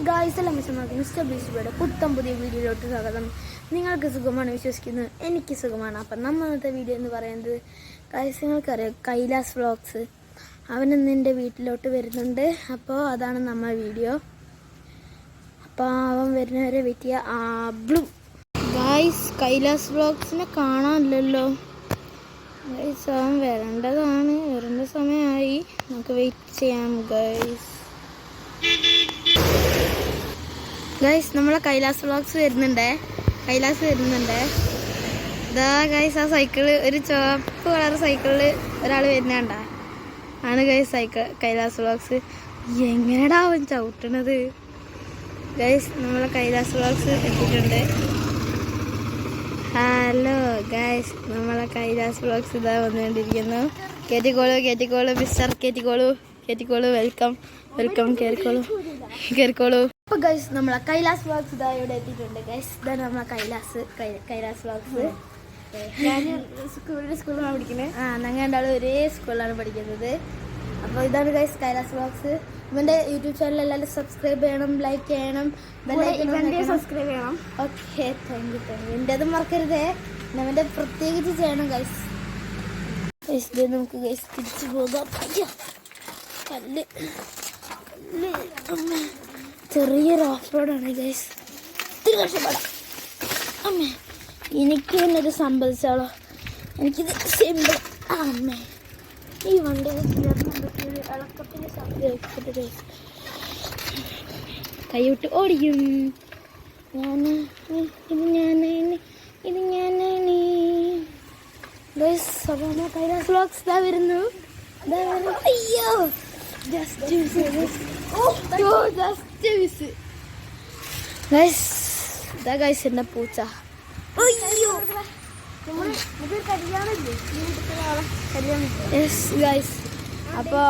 Guys എല്ലാം mister ബീച്ചിയുടെ പുത്തം പുതിയ വീഡിയോയിലോട്ട് സ്വാഗതം. നിങ്ങൾക്ക് സുഖമാണ് വിശ്വസിക്കുന്നത്, എനിക്ക് സുഖമാണ്. അപ്പം നമ്മളുടെ വീഡിയോ എന്ന് പറയുന്നത് ഗായ്സ് നിങ്ങൾക്കറിയാം കൈലാസ് വ്ളോഗ്സ്, അവനിന്ന് എൻ്റെ വീട്ടിലോട്ട് വരുന്നുണ്ട്. അപ്പോൾ അതാണ് നമ്മൾ വീഡിയോ. അപ്പോൾ അവൻ വരുന്നവരെ വെയിറ്റ് ചെയ്യുക. ഗായ്സ് കൈലാസ് വ്ളോഗ്സിനെ കാണാനില്ലല്ലോ ഗൈസ്. അവൻ വരേണ്ടതാണ്, വരേണ്ട സമയമായി. നമുക്ക് വെയിറ്റ് ചെയ്യാം ഗൈസ്. ഗൈസ് നമ്മളെ കൈലാസ് വ്ളോഗ്സ് വരുന്നുണ്ട്. ഇതാ ഗൈസ് ആ സൈക്കിള്, ഒരു ചുവപ്പ് കളർ സൈക്കിളിൽ ഒരാൾ വരുന്നുണ്ട ആണ് ഗൈസ് കൈലാസ് വ്ളോഗ്സ്. എങ്ങനെയാടാ അവൻ ചവിട്ടണത് ഗൈസ്. നമ്മളെ കൈലാസ് വ്ളോഗ്സ് എത്തിയിട്ടുണ്ട്. ഹലോ ഗൈസ്, നമ്മളെ കൈലാസ് വ്ളോഗ്സ് ഇതാ വന്നുകൊണ്ടിരിക്കുന്നു. കേറ്റിക്കോളൂ മിസ്റ്റർ കേറ്റിക്കോളൂ. വെൽക്കം കേറിക്കോളൂ. അപ്പോൾ ഗൈസ് നമ്മളെ കൈലാസ് വ്ളോഗ്സ് ഇതാ ഇവിടെ എത്തിയിട്ടുണ്ട് ഗൈസ്. ഇതാണ് നമ്മളെ കൈലാസ് വ്ളോഗ്സ്. ഞാൻ സ്കൂളിലാണ് പഠിക്കുന്നത്. ഞങ്ങൾ രണ്ടാളും ഒരേ സ്കൂളിലാണ് പഠിക്കുന്നത്. അപ്പോൾ ഇതാണ് ഗൈസ് കൈലാസ് വ്ളോഗ്സ്. ഇവൻ്റെ യൂട്യൂബ് ചാനൽ എല്ലാവരും സബ്സ്ക്രൈബ് ചെയ്യണം, ലൈക്ക് ചെയ്യണം, സബ്സ്ക്രൈബ് ചെയ്യണം. Okay, thank you. എൻ്റെ അത് മറക്കരുതേ. അവൻ്റെ പ്രത്യേകിച്ച് ചെയ്യണം ഗൈസ്. ഗൈസ് നമുക്ക് ഗൈസ് തിരിച്ചു പോകാം. കല്ല് ചെറിയൊരു ഓഫ് റോഡാണ് ഗൈസ്. ഇത്തിരി കഷ്ടപ്പെടാം അമ്മേ. എനിക്ക് തന്നെ ഇത് സംഭവിച്ചാലോ, എനിക്കിത് സിമ്പിൾ. അമ്മേ ഈ വണ്ടിയിൽ ഇളക്കത്തിന് സംഭവിച്ചിട്ട് ഗൈസ് കൈവിട്ട് ഓടിക്കും. ഇത് ഞാനാണ് ഗൈസ്. അപ്പോൾ കൈലാസ് വ്ളോഗ്സ് ഇതാ വരുന്നു. അയ്യോ ജസ്റ്റ് മിസ് ഗൈസ്. ഇതാ ഗൈസ് എൻ്റെ പൂച്ച. അയ്യോ യെസ് ഗൈസ്. അപ്പോൾ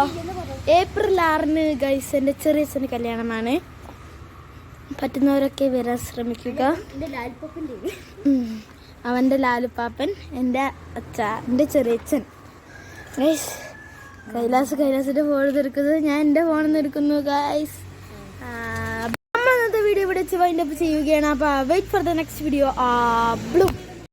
ഏപ്രിൽ 6 ഗൈസ് എൻ്റെ ചെറിയച്ഛൻ്റെ കല്യാണമാണ്. പറ്റുന്നവരൊക്കെ വരാൻ ശ്രമിക്കുക. അവൻ്റെ ലാലുപ്പാപ്പൻ, എൻ്റെ എൻ്റെ ചെറിയച്ഛൻ ഗൈസ്. കൈലാസിൻ്റെ ഫോൺ എടുക്കുന്നത്, ഞാൻ എൻ്റെ ഫോണിൽ നിന്ന് എടുക്കുന്നു ഗൈസ്. നമ്മൾ ഇന്നത്തെ വീഡിയോ ഇവിടെ വെച്ച് വൈൻഡ് അപ്പ് ചെയ്യുകയാണ്. അപ്പോൾ wait for the next video.